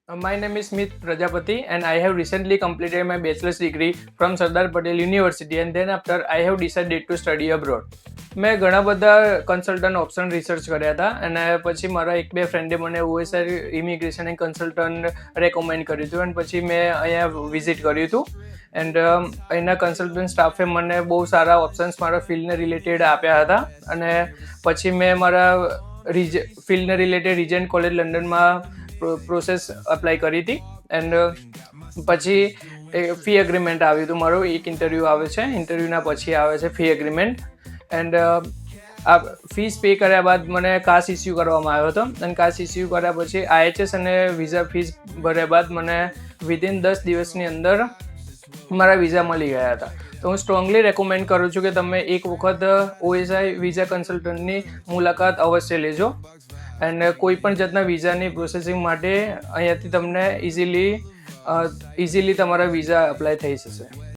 My name is Smith Prajapati, and I have recently completed my bachelor's degree from Sardar Patel University, and then after I have decided to study abroad. મેં ઘણા બધા consultant option research કર્યા હતા અને પછી મારા એક બે ફ્રેન્ડે મને ઓએસઆર ઇમિગ્રેશન એન્ડ કન્સલ્ટન્ટ રેકમેન્ડ કર્યું હતું, અને પછી મેં અહીંયા વિઝિટ કર્યું હતું. એન્ડ અહીંના કન્સલ્ટન્ટ સ્ટાફે મને બહુ સારા ઓપ્શન્સ મારા ફિલ્ડને રિલેટેડ આપ્યા હતા, અને પછી મેં મારા ફિલ્ડને રિલેટેડ રીજન્ટ કોલેજ લંડનમાં પ્રોસેસ અપ્લાય કરી હતી. એન્ડ પછી ફી એગ્રીમેન્ટ આવ્યું હતું. મારો એક ઇન્ટરવ્યૂ આવે છે, ઇન્ટરવ્યૂના પછી આવે છે ફી એગ્રીમેન્ટ. એન્ડ આ ફીસ પે કર્યા બાદ મને કાસ ઇસ્યુ કરવામાં આવ્યો હતો, અને કાસ ઇસ્યુ કર્યા પછી IHS અને વિઝા ફીસ ભર્યા બાદ મને વિધિન 10 દિવસની અંદર મારા વિઝા મળી ગયા હતા. તો હું સ્ટ્રોંગલી રેકમેન્ડ કરું છું કે તમે એક વખત OSI વિઝા કન્સલ્ટન્ટની મુલાકાત અવશ્ય લેજો. એન્ડ કોઈ પણ જાતના વિઝાની પ્રોસેસિંગ માટે અહીંયાથી તમને ઇઝીલી તમારા વિઝા અપ્લાય થઈ જશે.